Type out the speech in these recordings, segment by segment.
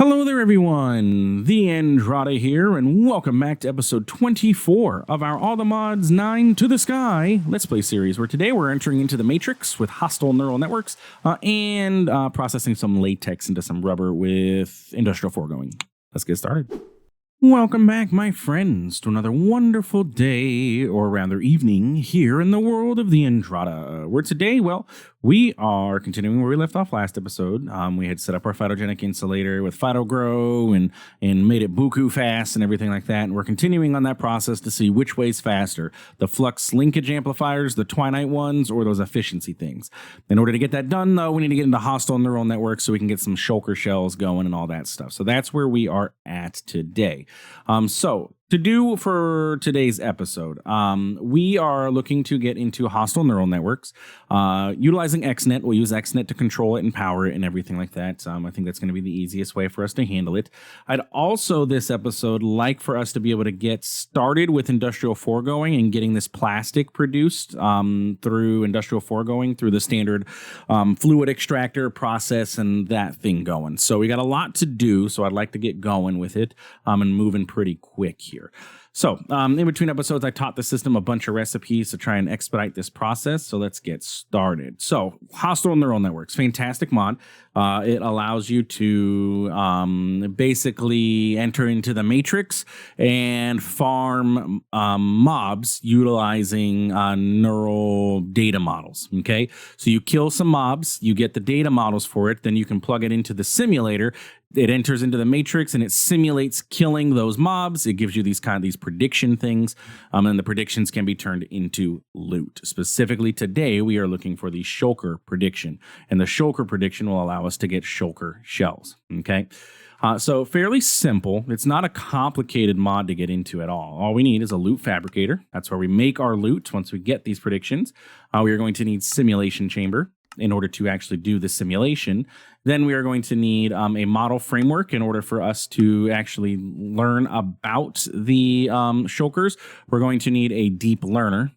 Hello there, everyone. TheAndrata here, and welcome back to episode 24 of our All the Mods 9 to the Sky Let's Play series, where today we're entering into the Matrix with hostile neural networks and processing some latex into some rubber with industrial foregoing. Let's get started. Welcome back, my friends, to another wonderful day, or rather evening, here in the world of TheAndrata. Where today, well, we are continuing where we left off last episode. We had set up our phytogenic insulator with PhytoGrow and made it buku fast and everything like that. And we're continuing on that process to see which way's faster, the flux linkage amplifiers, the twinite ones, or those efficiency things. In order to get that done, though, we need to get into hostile neural networks so we can get some shulker shells going and all that stuff. So that's where we are at today. So to do for today's episode, we are looking to get into hostile neural networks, utilizing XNet. We'll use XNet to control it and power it and everything like that. I think that's going to be the easiest way for us to handle it. I'd also, this episode, like for us to be able to get started with industrial foregoing and getting this plastic produced through industrial foregoing, through the standard fluid extractor process and that thing going. So we got a lot to do, so I'd like to get going with it and moving pretty quick here. So in between episodes, I taught the system a bunch of recipes to try and expedite this process. So let's get started. So hostile neural networks, fantastic mod. It allows you to basically enter into the matrix and farm mobs utilizing neural data models. Okay, so you kill some mobs, you get the data models for it, then you can plug it into the simulator. It enters into the matrix and it simulates killing those mobs. It gives you these prediction things, and the predictions can be turned into loot. Specifically today, we are looking for the shulker prediction, and the shulker prediction will allow us to get shulker shells. Okay, so fairly simple. It's not a complicated mod to get into at all. All we need is a loot fabricator. That's where we make our loot. Once we get these predictions, we are going to need simulation chamber in order to actually do the simulation. Then we are going to need a model framework in order for us to actually learn about the shulkers. We're going to need a deep learner.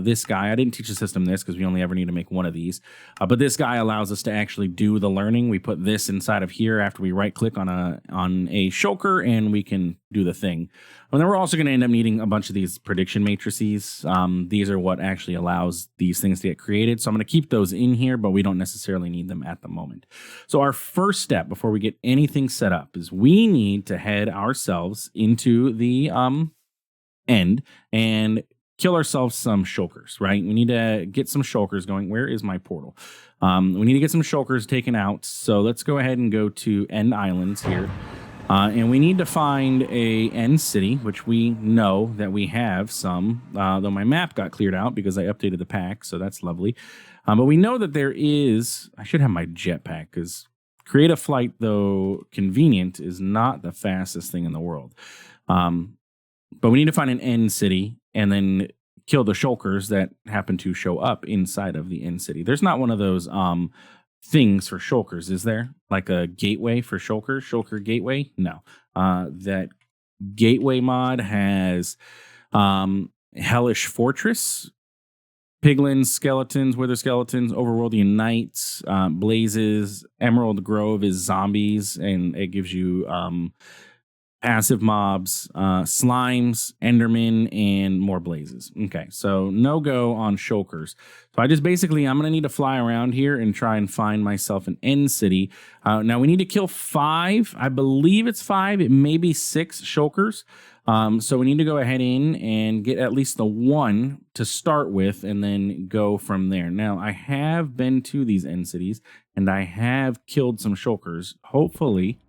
This guy, I didn't teach the system this because we only ever need to make one of these. But this guy allows us to actually do the learning. We put this inside of here after we right click on a shulker and we can do the thing. And then we're also going to end up needing a bunch of these prediction matrices. These are what actually allows these things to get created. So I'm going to keep those in here, but we don't necessarily need them at the moment. So our first step before we get anything set up is we need to head ourselves into the end and kill ourselves some shulkers, right? We need to get some shulkers going. Where is my portal? We need to get some shulkers taken out. So let's go ahead and go to End Islands here. And we need to find a end city, which we know that we have some, though my map got cleared out because I updated the pack, so that's lovely. But we know that there is, I should have my jetpack, because create a flight, though convenient, is not the fastest thing in the world. But we need to find an end city and then kill the shulkers that happen to show up inside of the end city. There's not one of those things for shulkers, is there? Like a gateway for shulkers? Shulker gateway? No. That gateway mod has Hellish Fortress, Piglins, Skeletons, Wither Skeletons, Overworldian Knights, Blazes, Emerald Grove is zombies, and it gives you passive mobs, slimes, endermen, and more blazes. Okay, so no go on shulkers. So I'm going to need to fly around here and try and find myself an end city. Now we need to kill 5. I believe it's 5. It may be 6 shulkers. So we need to go ahead in and get at least the 1 to start with and then go from there. Now, I have been to these end cities and I have killed some shulkers. Hopefully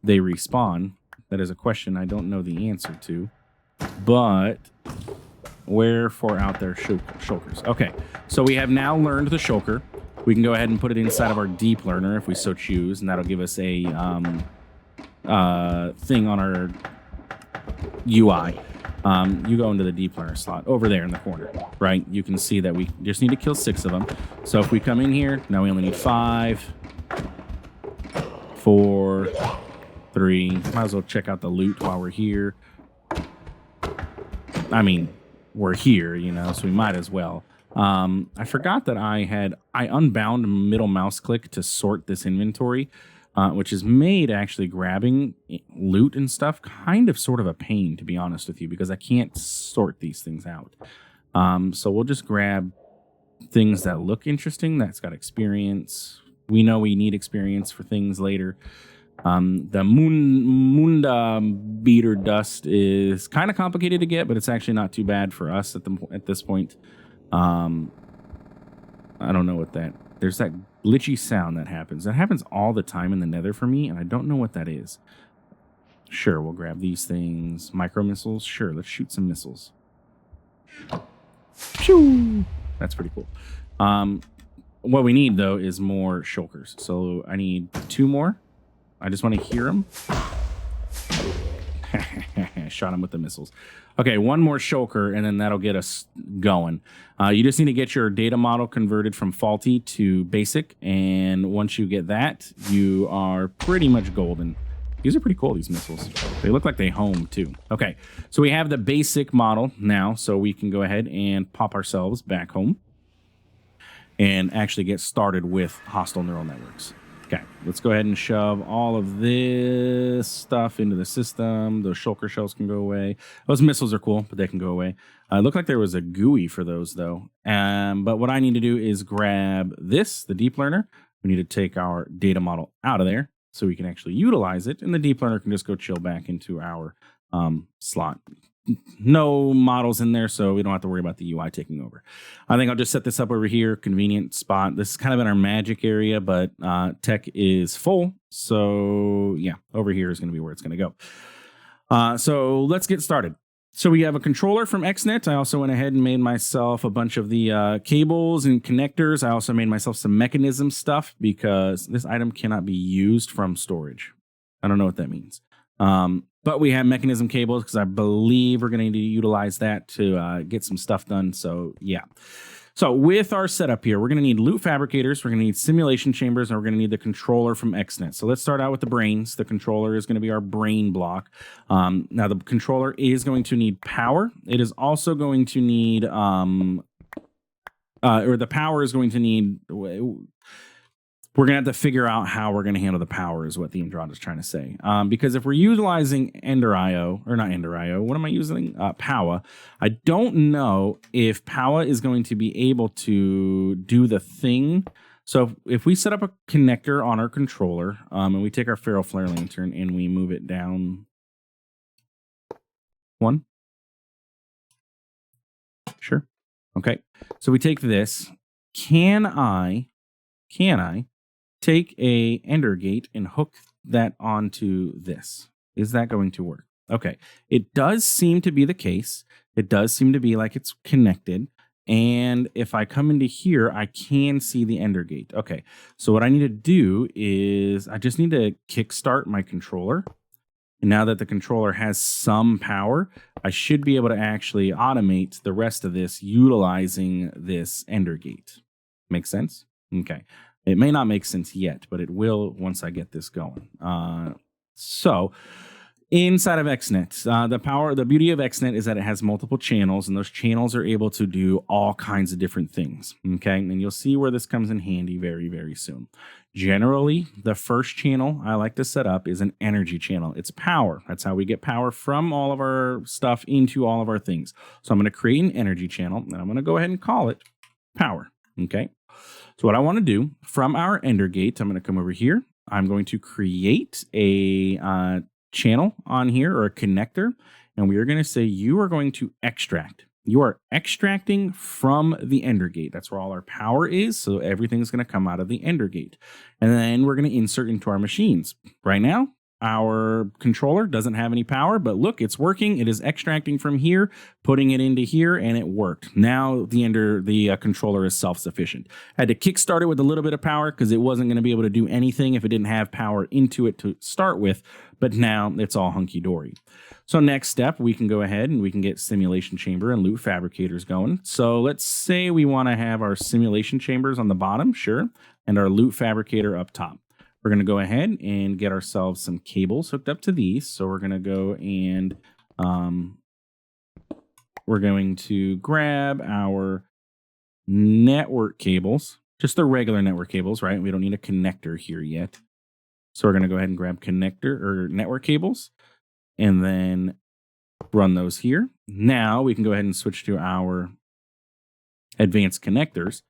they respawn. That is a question I don't know the answer to, but wherefore out there shulkers. Okay, so we have now learned the shulker. We can go ahead and put it inside of our deep learner if we so choose, and that'll give us a thing on our UI. You go into the deep learner slot over there in the corner, right? You can see that we just need to kill 6 of them. So if we come in here, now we only need 5, 4, 3. Might as well check out the loot while we're here. I mean, we're here, so we might as well. I forgot that I unbound middle mouse click to sort this inventory. which has made actually grabbing loot and stuff kind of sort of a pain, to be honest with you, because I can't sort these things out. So we'll just grab things that look interesting, that's got experience. We know we need experience for things later. The Munda Beater Dust is kind of complicated to get, but it's actually not too bad for us at this point. I don't know what that... There's that glitchy sound that happens. That happens all the time in the nether for me, and I don't know what that is. Sure, we'll grab these things. Micro missiles? Sure, let's shoot some missiles. Pew! That's pretty cool. What we need, though, is more shulkers. So I need 2 more. I just want to hear them. Shot him with the missiles. Okay, 1 more shulker, and then that'll get us going. You just need to get your data model converted from faulty to basic, and once you get that, you are pretty much golden. These are pretty cool, these missiles. They look like they home, too. Okay, so we have the basic model now, so we can go ahead and pop ourselves back home and actually get started with hostile neural networks. Okay, let's go ahead and shove all of this stuff into the system. Those shulker shells can go away. Those missiles are cool, but they can go away. It looked like there was a GUI for those, though. But what I need to do is grab this, the deep learner. We need to take our data model out of there so we can actually utilize it, and the deep learner can just go chill back into our slot. No models in there, so we don't have to worry about the UI taking over. I think I'll just set this up over here, convenient spot. This is kind of in our magic area, but tech is full, so yeah, over here is going to be where it's going to go. So let's get started. So we have a controller from XNet. I also went ahead and made myself a bunch of the cables and connectors. I also made myself some mechanism stuff because this item cannot be used from storage. I don't know what that means. But we have mechanism cables because I believe we're going to need to utilize that to get some stuff done. So yeah. So with our setup here, we're going to need loot fabricators, we're going to need simulation chambers, and we're going to need the controller from XNet. So let's start out with the brains. The controller is going to be our brain block. Now the controller is going to need power. It is also going to need, or the power is going to need... We're going to have to figure out how we're going to handle the power is what TheAndrata is trying to say. Because if we're utilizing Ender.io, or not Ender.io, what am I using? Powa. I don't know if Powa is going to be able to do the thing. So if we set up a connector on our controller, and we take our Feral Flare Lantern and we move it down 1. Sure. Okay. So we take this. Can I take a Ender Gate and hook that onto this? Is that going to work? Okay. It does seem to be the case. It does seem to be like it's connected. And if I come into here, I can see the Ender Gate. Okay. So what I need to do is I just need to kickstart my controller. And now that the controller has some power, I should be able to actually automate the rest of this utilizing this Ender Gate. Make sense? Okay. It may not make sense yet, but it will once I get this going. So inside of XNet, the beauty of XNet is that it has multiple channels, and those channels are able to do all kinds of different things. Okay, and you'll see where this comes in handy very, very soon. Generally, the first channel I like to set up is an energy channel. It's power. That's how we get power from all of our stuff into all of our things. So I'm going to create an energy channel, and I'm going to go ahead and call it power. Okay. So what I want to do from our Ender Gate, I'm going to come over here. I'm going to create a channel on here, or a connector, and we are going to say you are going to extract. You are extracting from the Ender Gate. That's where all our power is, so everything's going to come out of the Ender Gate. And then we're going to insert into our machines. Right now, our controller doesn't have any power, but look, it's working. It is extracting from here, putting it into here, and it worked. Now the controller is self-sufficient. I had to kickstart it with a little bit of power because it wasn't going to be able to do anything if it didn't have power into it to start with, but now it's all hunky-dory. So next step, we can go ahead and we can get simulation chamber and loot fabricators going. So let's say we want to have our simulation chambers on the bottom, sure, and our loot fabricator up top. We're going to go ahead and get ourselves some cables hooked up to these. So we're going to go and we're going to grab our network cables, just the regular network cables, right? We don't need a connector here yet. So we're going to go ahead and grab connector or network cables and then run those here. Now we can go ahead and switch to our advanced connectors,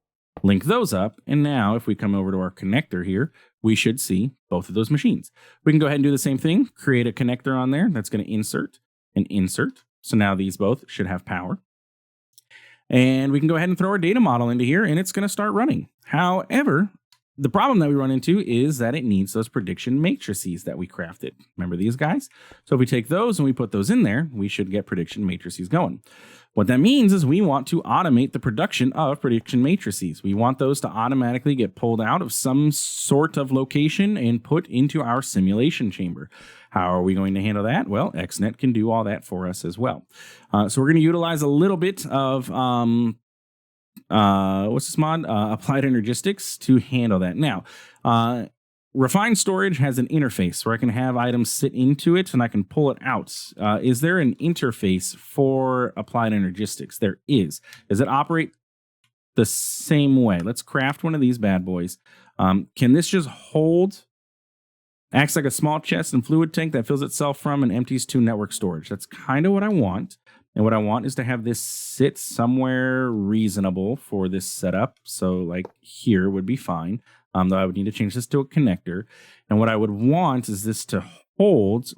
link those up. And now if we come over to our connector here, we should see both of those machines. We can go ahead and do the same thing, create a connector on there that's going to insert and insert. So now these both should have power. And we can go ahead and throw our data model into here and it's going to start running. However, the problem that we run into is that it needs those prediction matrices that we crafted. Remember these guys? So if we take those and we put those in there, we should get prediction matrices going. What that means is we want to automate the production of prediction matrices. We want those to automatically get pulled out of some sort of location and put into our simulation chamber. How are we going to handle that? Well, XNet can do all that for us as well. So we're going to utilize a little bit of what's this mod? Applied Energistics to handle that. Now, Refined Storage has an interface where I can have items sit into it and I can pull it out. Is there an interface for Applied Energistics? There is. Does it operate the same way? Let's craft one of these bad boys. Can this just hold? Acts like a small chest and fluid tank that fills itself from and empties to network storage. That's kind of what I want. And what I want is to have this sit somewhere reasonable for this setup. So like here would be fine. Though I would need to change this to a connector. And what I would want is this to hold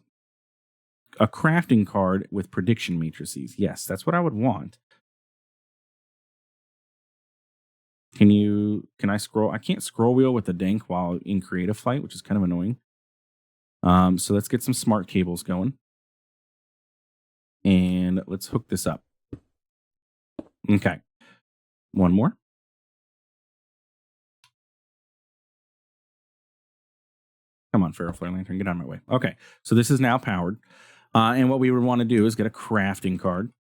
a crafting card with prediction matrices. Yes, that's what I would want. Can I scroll? I can't scroll wheel with the dank while in creative flight, which is kind of annoying. So let's get some smart cables going. And let's hook this up. Okay. One more. Come on, Ferro Flare Lantern, get out of my way. Okay, so this is now powered. And what we would want to do is get a crafting card.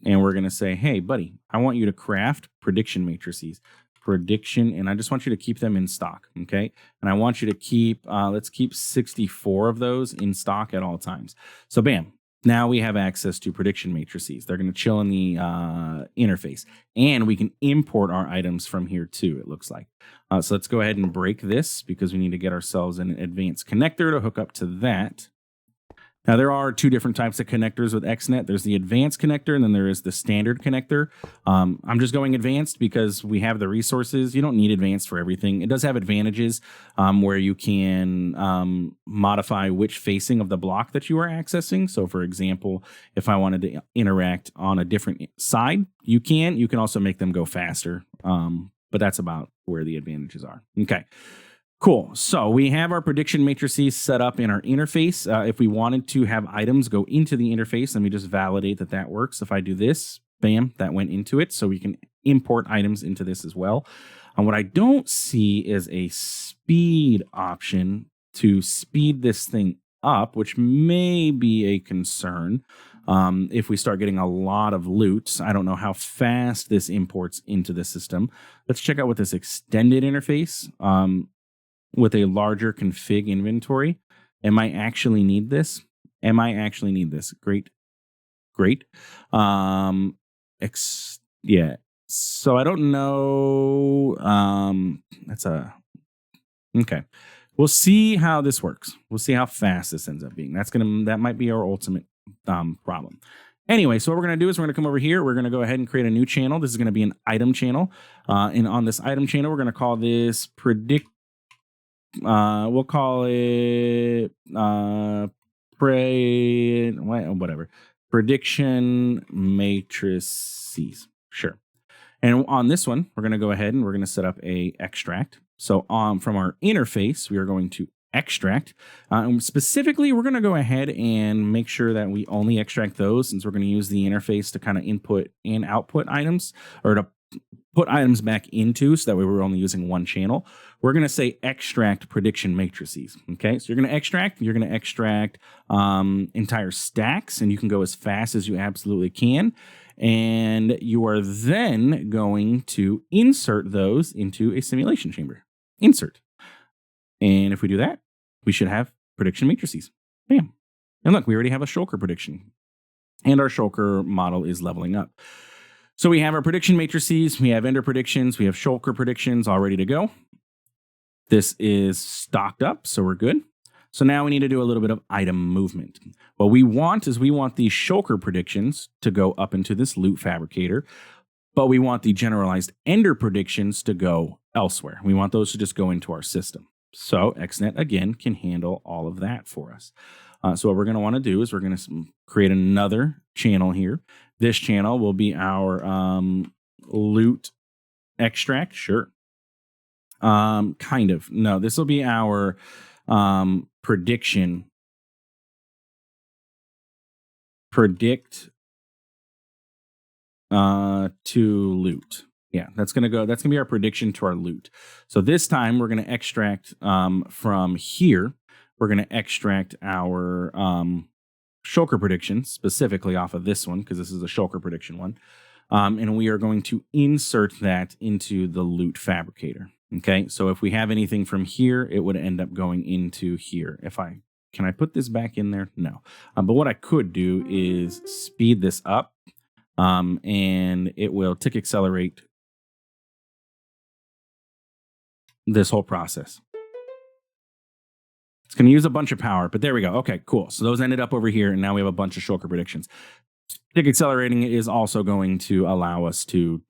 And we're going to say, hey, buddy, I want you to craft prediction matrices. Prediction, and I just want you to keep them in stock, okay? And I want you to keep, let's keep 64 of those in stock at all times. So bam, now we have access to prediction matrices. They're going to chill in the interface. And we can import our items from here too, it looks like. So let's go ahead and break this because we need to get ourselves an advanced connector to hook up to that. Now, there are two different types of connectors with XNet. There's the advanced connector, and then there is the standard connector. I'm just going advanced because we have the resources. You don't need advanced for everything. It does have advantages where you can modify which facing of the block that you are accessing. So, for example, if I wanted to interact on a different side, you can. You can also make them go faster, but that's about where the advantages are. Okay. Cool. So we have our prediction matrices set up in our interface. If we wanted to have items go into the interface, let me just validate that that works. If I do this, bam, that went into it. So we can import items into this as well. And what I don't see is a speed option to speed this thing up, which may be a concern. If we start getting a lot of loot, I don't know how fast this imports into the system. Let's check out what this extended interface with a larger config inventory. Am I actually need this? Great. Yeah. So I don't know. Okay. We'll see how this works. We'll see how fast this ends up being. That might be our ultimate problem. Anyway, so what we're going to do is we're going to come over here. We're going to go ahead and create a new channel. This is going to be an item channel. And on this item channel, we're going to call this we'll call it prediction matrices. Sure. And on this one, we're going to go ahead and we're going to set up a extract. So from our interface, we are going to extract. And specifically, we're going to go ahead and make sure that we only extract those, since we're going to use the interface to kind of input and output items, or to put items back into, so that way we're only using one channel. We're going to say extract prediction matrices. Okay, so you're going to extract entire stacks, and you can go as fast as you absolutely can. And you are then going to insert those into a simulation chamber. Insert. And if we do that, we should have prediction matrices. Bam. And look, we already have a shulker prediction. And our shulker model is leveling up. So we have our prediction matrices, we have ender predictions, we have shulker predictions all ready to go. This is stocked up, so we're good. So now we need to do a little bit of item movement. What we want is we want these shulker predictions to go up into this loot fabricator, but we want the generalized ender predictions to go elsewhere. We want those to just go into our system. So XNet, again, can handle all of that for us. So what we're going to want to do is we're going to create another channel here. This channel will be our loot extract. Sure. Kind of. No, this will be our predict to loot. Yeah, that's gonna be our prediction to our loot. So this time we're gonna extract from here. We're gonna extract our shulker prediction specifically off of this one because this is a shulker prediction one, and we are going to insert that into the loot fabricator. Okay, so if we have anything from here, it would end up going into here. Can I put this back in there? No, but what I could do is speed this up, and it will tick accelerate this whole process. It's going to use a bunch of power, but there we go. Okay, cool. So those ended up over here, and now we have a bunch of shulker predictions. Tick accelerating is also going to allow us to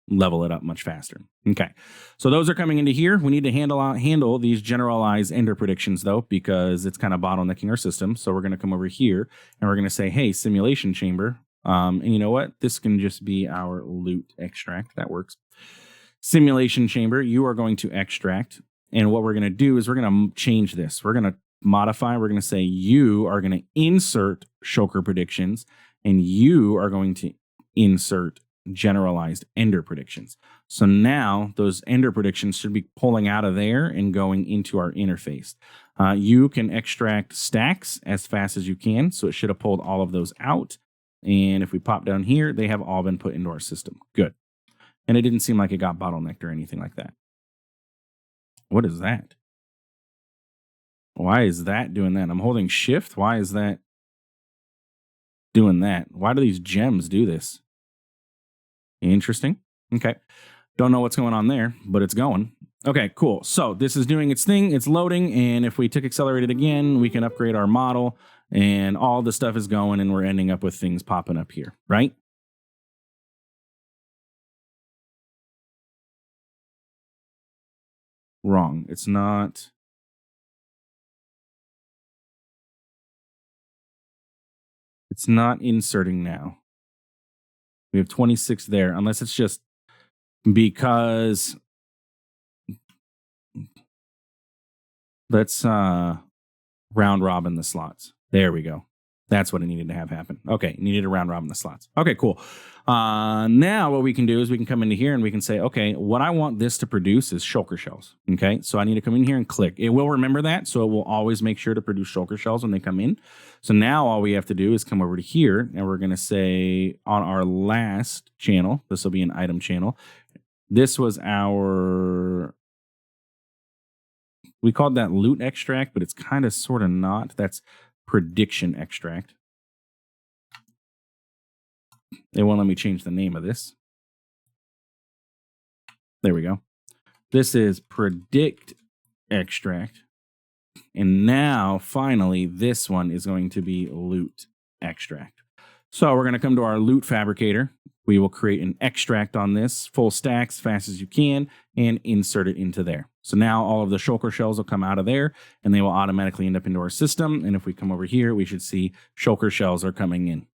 level it up much faster. Okay, so those are coming into here. We need to handle these generalized ender predictions, though, because it's kind of bottlenecking our system. So we're going to come over here, and we're going to say, hey, simulation chamber. And you know what? This can just be our loot extract. That works. Simulation chamber, you are going to extract. And what we're going to do is we're going to change this. We're going to modify. We're going to say you are going to insert shulker predictions, and you are going to insert generalized ender predictions. So now those ender predictions should be pulling out of there and going into our interface. You can extract stacks as fast as you can. So it should have pulled all of those out. And if we pop down here, they have all been put into our system. Good. And it didn't seem like it got bottlenecked or anything like that. What is that? Why is that doing that? I'm holding shift. Why is that doing that? Why do these gems do this? Interesting. Okay. Don't know what's going on there, but it's going. Okay, cool. So this is doing its thing. It's loading. And if we tick accelerate it again, we can upgrade our model and all the stuff is going and we're ending up with things popping up here, right? Wrong. It's not. It's not inserting now. We have 26 there, unless it's just because. Let's round robin the slots. There we go. That's what it needed to have happen. Okay, needed to round robin the slots. Okay, cool. Now what we can do is we can come into here and we can say, okay, what I want this to produce is shulker shells. Okay, so I need to come in here and click. It will remember that, so it will always make sure to produce shulker shells when they come in. So now all we have to do is come over to here, and we're going to say on our last channel, this will be an item channel. This was our... We called that loot extract, but it's kind of sort of not. That's prediction extract. They won't let me change the name of this. There we go. This is predict extract. And now, finally, this one is going to be loot extract. So we're going to come to our loot fabricator. We will create an extract on this, full stacks, fast as you can, and insert it into there. So now all of the shulker shells will come out of there, and they will automatically end up into our system. And if we come over here, we should see shulker shells are coming in.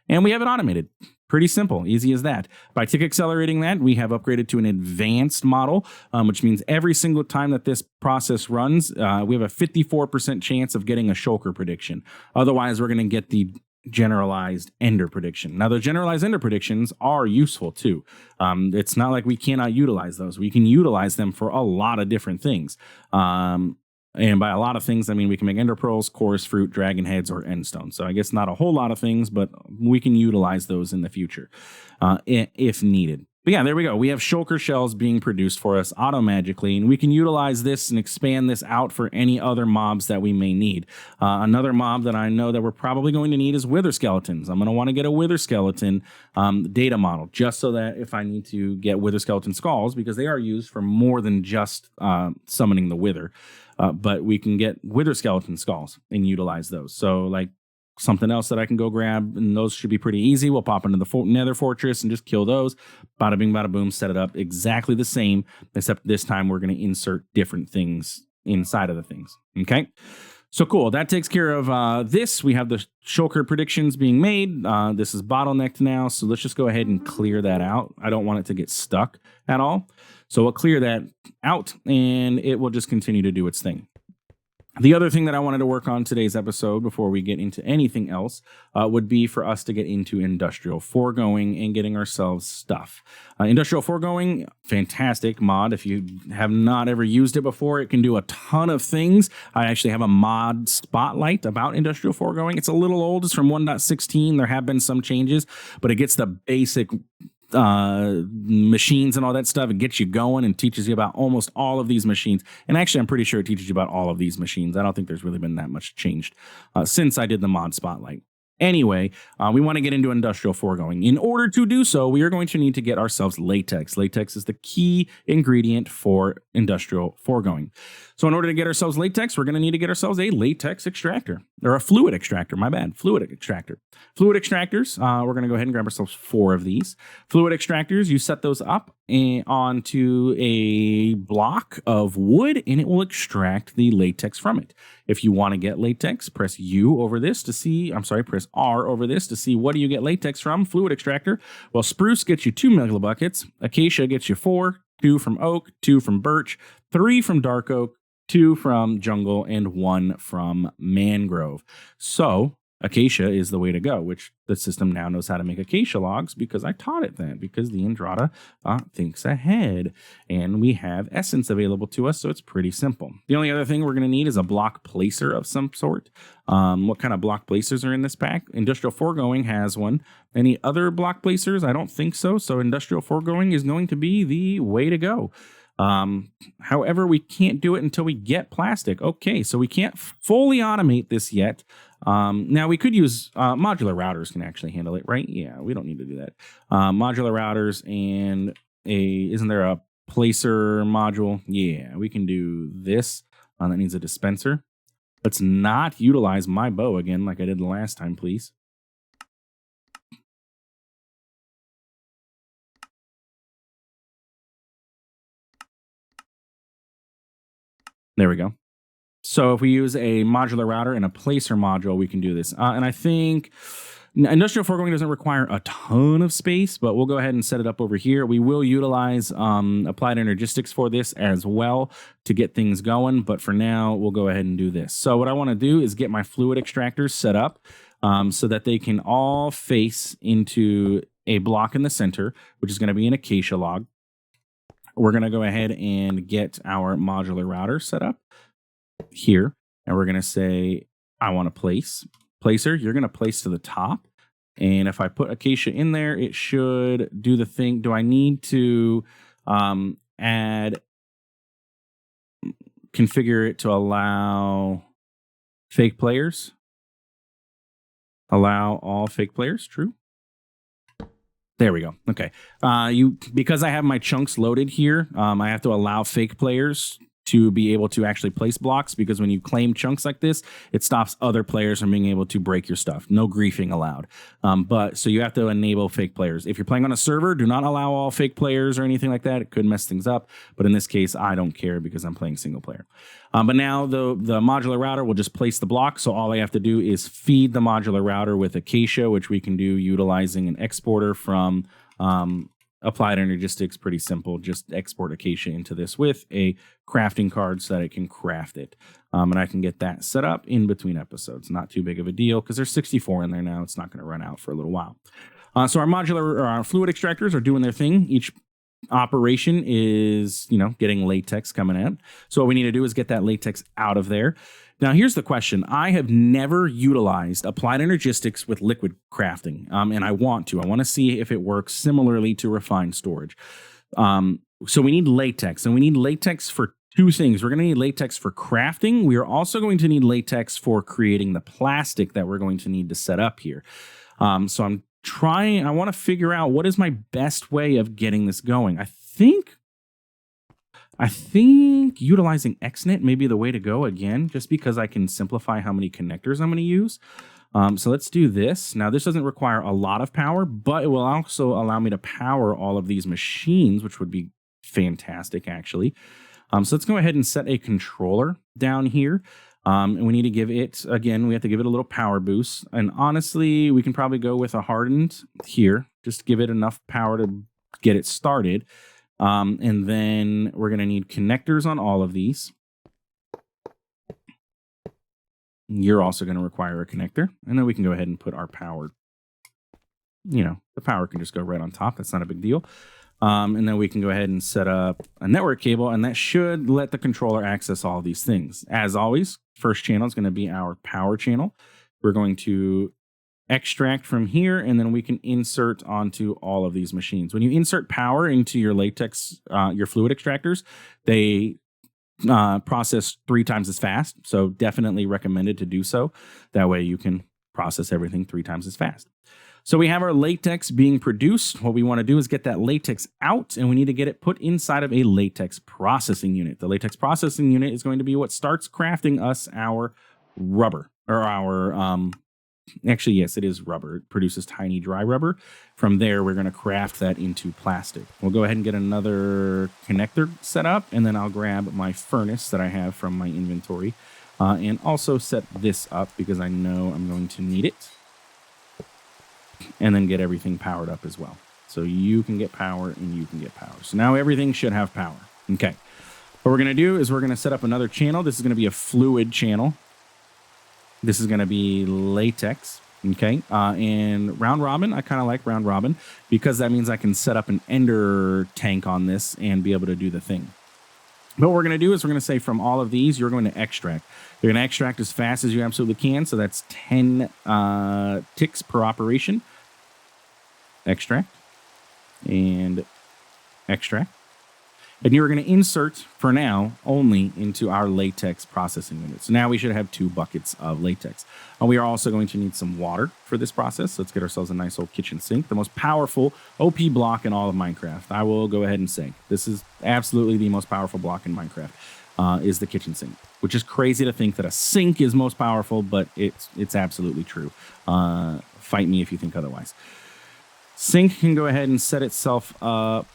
And we have it automated. Pretty simple, easy as that. By tick accelerating that, we have upgraded to an advanced model, which means every single time that this process runs, we have a 54% chance of getting a shulker prediction. Otherwise, we're going to get the generalized ender prediction. Now, the generalized ender predictions are useful too. It's not like we cannot utilize those. We can utilize them for a lot of different things. And by a lot of things, I mean we can make ender pearls, chorus fruit, dragon heads, or endstone. So I guess not a whole lot of things, but we can utilize those in the future if needed. But yeah, there we go. We have shulker shells being produced for us auto-magically, and we can utilize this and expand this out for any other mobs that we may need. Another mob that I know that we're probably going to need is wither skeletons. I'm going to want to get a wither skeleton data model, just so that if I need to get wither skeleton skulls, because they are used for more than just summoning the wither, but we can get wither skeleton skulls and utilize those. So like, something else that I can go grab, and those should be pretty easy. We'll pop into the nether fortress and just kill those. Bada bing, bada boom, set it up exactly the same, except this time we're going to insert different things inside of the things. Okay. So cool. That takes care of this. We have the shulker predictions being made. This is bottlenecked now. So let's just go ahead and clear that out. I don't want it to get stuck at all. So we'll clear that out and it will just continue to do its thing. The other thing that I wanted to work on today's episode before we get into anything else would be for us to get into industrial foregoing and getting ourselves stuff. Industrial foregoing, fantastic mod. If you have not ever used it before, it can do a ton of things. I actually have a mod spotlight about industrial foregoing. It's a little old. It's from 1.16. There have been some changes, but it gets the basic machines and all that stuff. It gets you going and teaches you about almost all of these machines. And actually, I'm pretty sure it teaches you about all of these machines. I don't think there's really been that much changed since I did the mod spotlight. Anyway, we want to get into industrial foregoing. In order to do so, we are going to need to get ourselves latex. Latex is the key ingredient for industrial foregoing. So in order to get ourselves latex, we're going to need to get ourselves a latex extractor, or a fluid extractor, my bad, fluid extractor. Fluid extractors, we're going to go ahead and grab ourselves 4 of these. Fluid extractors, you set those up onto a block of wood, and it will extract the latex from it. If you want to get latex, press U over this to see, press R over this to see what do you get latex from, fluid extractor. Well, spruce gets you 2 megabuckets, acacia gets you 4, 2 from oak, 2 from birch, 3 from dark oak, 2 from jungle, and 1 from mangrove. So acacia is the way to go, which the system now knows how to make acacia logs because I taught it that, because the TheAndrata thinks ahead. And we have essence available to us, so it's pretty simple. The only other thing we're going to need is a block placer of some sort. What kind of block placers are in this pack? Industrial foregoing has one. Any other block placers? I don't think so. So industrial foregoing is going to be the way to go. However, we can't do it until we get plastic. Okay, so we can't fully automate this yet. Now we could use modular routers can actually handle it, right? Yeah, we don't need to do that. Modular routers and isn't there a placer module? Yeah, we can do this. That needs a dispenser. Let's not utilize my bow again like I did the last time, please. There we go. So if we use a modular router and a placer module, we can do this. And I think industrial foregoing doesn't require a ton of space, but we'll go ahead and set it up over here. We will utilize applied energistics for this as well to get things going. But for now, we'll go ahead and do this. So what I want to do is get my fluid extractors set up so that they can all face into a block in the center, which is going to be an acacia log. We're going to go ahead and get our modular router set up here. And we're going to say, I want to place. Placer, you're going to place to the top. And if I put acacia in there, it should do the thing. Do I need to configure it to allow fake players? Allow all fake players, true. There we go. Okay. Because I have my chunks loaded here, I have to allow fake players to be able to actually place blocks, because when you claim chunks like this, it stops other players from being able to break your stuff. No griefing allowed. So you have to enable fake players. If you're playing on a server, do not allow all fake players or anything like that. It could mess things up. But in this case, I don't care because I'm playing single player. But now the modular router will just place the block. So all I have to do is feed the modular router with acacia, which we can do utilizing an exporter from applied energistics. Pretty simple. Just export acacia into this with a crafting card so that it can craft it. And I can get that set up in between episodes. Not too big of a deal because there's 64 in there now. It's not going to run out for a little while. So our modular or our fluid extractors are doing their thing. Each operation is, getting latex coming out. So what we need to do is get that latex out of there. Now, here's the question. I have never utilized applied energistics with liquid crafting, and I want to. I want to see if it works similarly to refined storage. So we need latex, and we need latex for two things. We're going to need latex for crafting. We are also going to need latex for creating the plastic that we're going to need to set up here. So I want to figure out what is my best way of getting this going. I think utilizing XNet may be the way to go again, just because I can simplify how many connectors I'm going to use. So let's do this. Now, this doesn't require a lot of power, but it will also allow me to power all of these machines, which would be fantastic, actually. So let's go ahead and set a controller down here. And we need to give it, again, we have to give it a little power boost. And honestly, we can probably go with a hardened here. Just give it enough power to get it started. And then we're going to need connectors on all of these. You're also going to require a connector. And then we can go ahead and put our power, the power can just go right on top. That's not a big deal. And then we can go ahead and set up a network cable, and that should let the controller access all of these things. As always, first channel is going to be our power channel. We're going to extract from here, and then we can insert onto all of these machines. When you insert power into your latex, your fluid extractors, they process 3 times as fast. So definitely recommended to do so. That way you can process everything 3 times as fast. So we have our latex being produced. What we want to do is get that latex out, and we need to get it put inside of a latex processing unit. The latex processing unit is going to be what starts crafting us our rubber, or our, actually, yes, it is rubber. It produces tiny dry rubber. From there, we're going to craft that into plastic. We'll go ahead and get another connector set up, and then I'll grab my furnace that I have from my inventory, and also set this up because I know I'm going to need it. And then get everything powered up as well. So you can get power and you can get power. So now everything should have power. Okay. What we're going to do is we're going to set up another channel. This is going to be a fluid channel. This is going to be latex. Okay. And round robin, I kind of like round robin because that means I can set up an ender tank on this and be able to do the thing. But what we're going to do is we're going to say from all of these, you're going to extract. You're going to extract as fast as you absolutely can. So that's 10 ticks per operation. Extract and extract. And you're going to insert, for now, only into our latex processing unit. So now we should have 2 buckets of latex. And we are also going to need some water for this process. So let's get ourselves a nice old kitchen sink. The most powerful OP block in all of Minecraft. I will go ahead and say this is absolutely the most powerful block in Minecraft, is the kitchen sink. Which is crazy to think that a sink is most powerful, but it's absolutely true. Fight me if you think otherwise. Sink can go ahead and set itself up.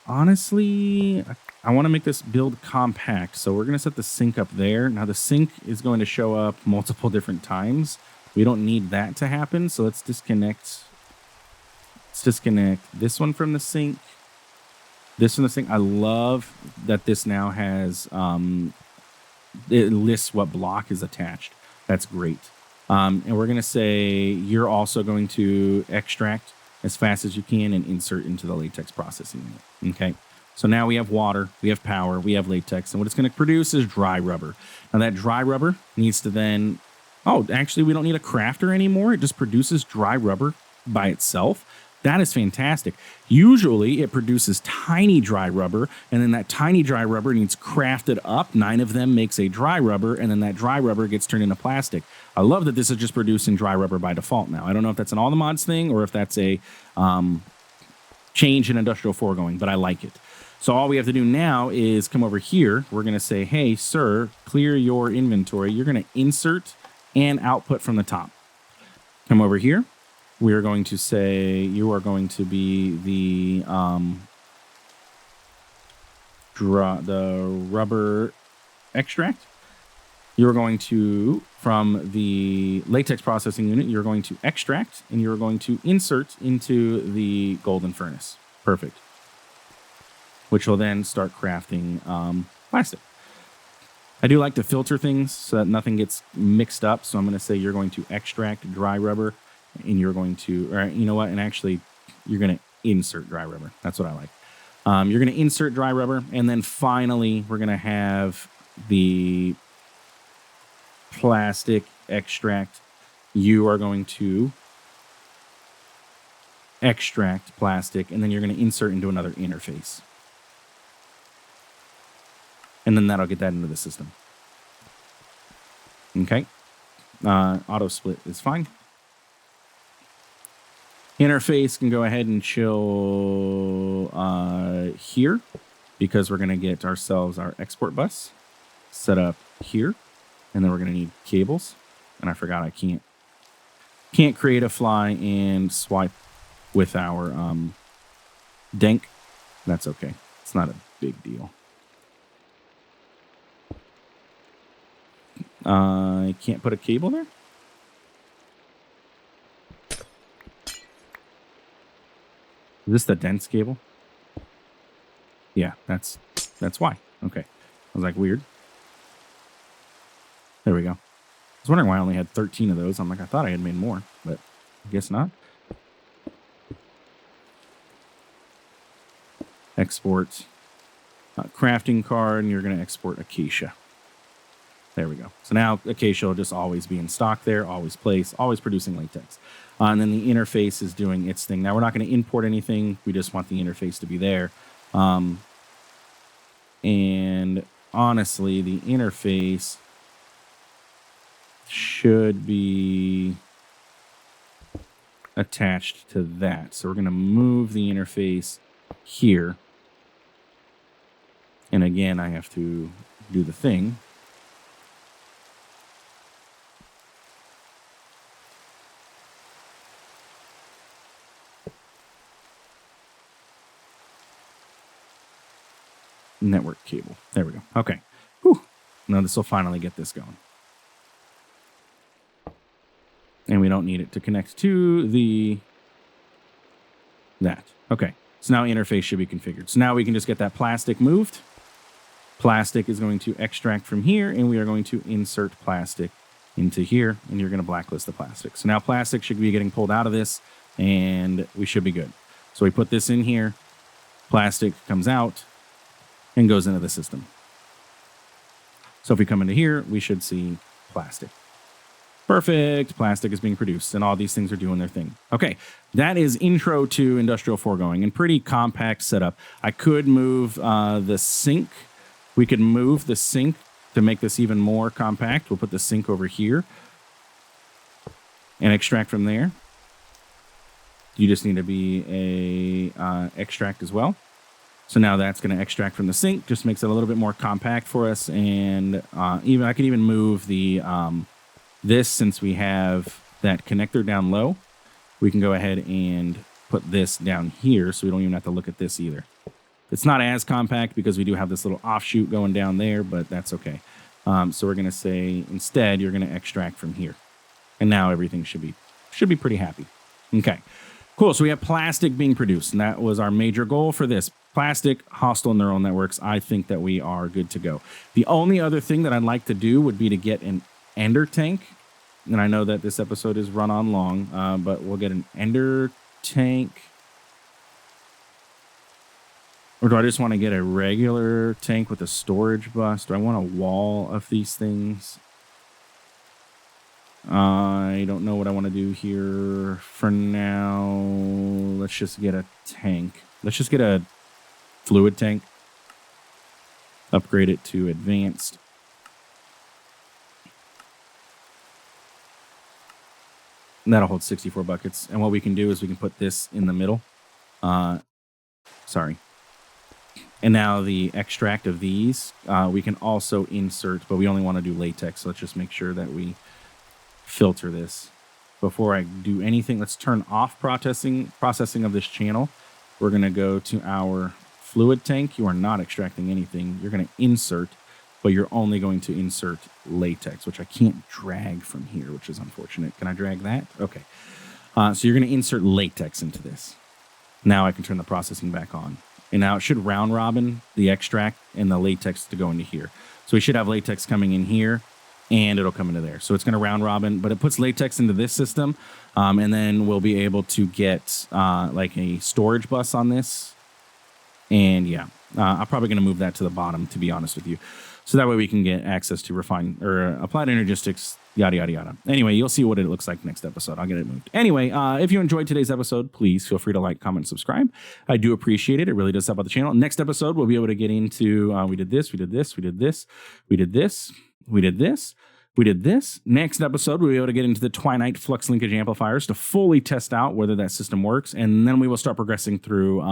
Honestly, I want to make this build compact, so we're going to set the sink up there. Now, the sink is going to show up multiple different times. We don't need that to happen, so let's disconnect. Let's disconnect this one from the sink. This from the sink. I love that this now has, it lists what block is attached. That's great. And we're going to say you're also going to extract as fast as you can and insert into the latex processing unit. Okay. So now we have water, we have power, we have latex, and what it's going to produce is dry rubber. Now that dry rubber needs to then, actually we don't need a crafter anymore. It just produces dry rubber by itself. That is fantastic. Usually it produces tiny dry rubber, and then that tiny dry rubber needs crafted up. 9 of them makes a dry rubber, and then that dry rubber gets turned into plastic. I love that this is just producing dry rubber by default now. I don't know if that's an all the mods thing or if that's a change in industrial foregoing, but I like it. So all we have to do now is come over here. We're going to say, hey, sir, clear your inventory. You're going to insert and output from the top. Come over here. We are going to say you are going to be the rubber extract. You're going to, from the latex processing unit, you're going to extract and you're going to insert into the golden furnace. Perfect. Which will then start crafting plastic. I do like to filter things so that nothing gets mixed up. So I'm going to say you're going to extract dry rubber. And you're going to, or you know what? And actually, you're going to insert dry rubber. That's what I like. You're going to insert dry rubber, and then finally we're going to have the plastic extract. You are going to extract plastic, and then you're going to insert into another interface. And then that'll get that into the system. Okay. Auto split is fine. Interface can go ahead and chill here, because we're going to get ourselves our export bus set up here. And then we're going to need cables. And I forgot I can't create a fly and swipe with our DENK. That's okay. It's not a big deal. I can't put a cable there. Is this the dense cable? Yeah, that's why. Okay. I was like, weird. There we go. I was wondering why I only had 13 of those. I'm like, I thought I had made more, but I guess not. Export crafting card, and you're going to export Acacia. There we go. So now Acacia will just always be in stock there, always place, always producing latex. And then the interface is doing its thing. Now we're not going to import anything. We just want the interface to be there. And honestly, the interface should be attached to that. So we're going to move the interface here. And again, I have to do the thing. Network cable. There we go. Okay. Whew. Now this will finally get this going. And we don't need it to connect to that. Okay. So now interface should be configured. So now we can just get that plastic moved. Plastic is going to extract from here, and we are going to insert plastic into here, and you're going to blacklist the plastic. So now plastic should be getting pulled out of this, and we should be good. So we put this in here. Plastic comes out and goes into the system. So if we come into here, we should see plastic. Perfect. Plastic is being produced, and all these things are doing their thing. Okay, that is intro to industrial foregoing, and pretty compact setup. I could move the sink. We could move the sink to make this even more compact. We'll put the sink over here and extract from there. You just need to be a extract as well. So now that's going to extract from the sink. Just makes it a little bit more compact for us. And even I could even move the this, since we have that connector down low. We can go ahead and put this down here, so we don't even have to look at this either. It's not as compact because we do have this little offshoot going down there, but that's okay. So we're going to say instead you're going to extract from here, and now everything should be pretty happy. Okay, cool. So we have plastic being produced, and that was our major goal for this. Plastic, hostile neural networks. I think that we are good to go. The only other thing that I'd like to do would be to get an ender tank. And I know that this episode is run on long, but we'll get an ender tank. Or do I just want to get a regular tank with a storage bus? Do I want a wall of these things? I don't know what I want to do here for now. Let's just get a tank. Let's just get a fluid tank. Upgrade it to advanced. And that'll hold 64 buckets. And what we can do is we can put this in the middle. Sorry. And now the extract of these, we can also insert, but we only want to do latex. So let's just make sure that we filter this. Before I do anything, let's turn off processing of this channel. We're going to go to our fluid tank. You are not extracting anything. You're going to insert, but you're only going to insert latex, which I can't drag from here, which is unfortunate. Can I drag that? Okay. So you're going to insert latex into this. Now I can turn the processing back on. And now it should round robin the extract and the latex to go into here. So we should have latex coming in here, and it'll come into there. So it's going to round robin, but it puts latex into this system. And then we'll be able to get like a storage bus on this. And yeah, I'm probably going to move that to the bottom, to be honest with you. So that way we can get access to refine or applied energistics, yada, yada, yada. Anyway, you'll see what it looks like next episode. I'll get it moved. Anyway, if you enjoyed today's episode, please feel free to like, comment, subscribe. I do appreciate it. It really does help out the channel. Next episode, we'll be able to get into, we did this, we did this, we did this, we did this, we did this. We did this. Next episode, we'll be able to get into the Twinite flux linkage amplifiers to fully test out whether that system works. And then we will start progressing through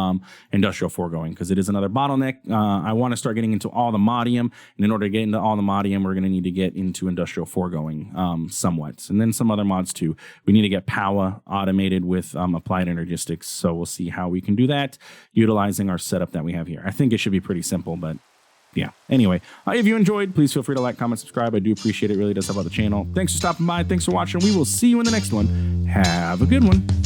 industrial foregoing because it is another bottleneck. I want to start getting into all the modium. And in order to get into all the modium, we're going to need to get into industrial foregoing somewhat. And then some other mods too. We need to get power automated with applied energistics. So we'll see how we can do that utilizing our setup that we have here. I think it should be pretty simple, but yeah. Anyway, if you enjoyed, please feel free to like, comment, subscribe. I do appreciate it. It really does help out the channel. Thanks for stopping by. Thanks for watching. We will see you in the next one. Have a good one.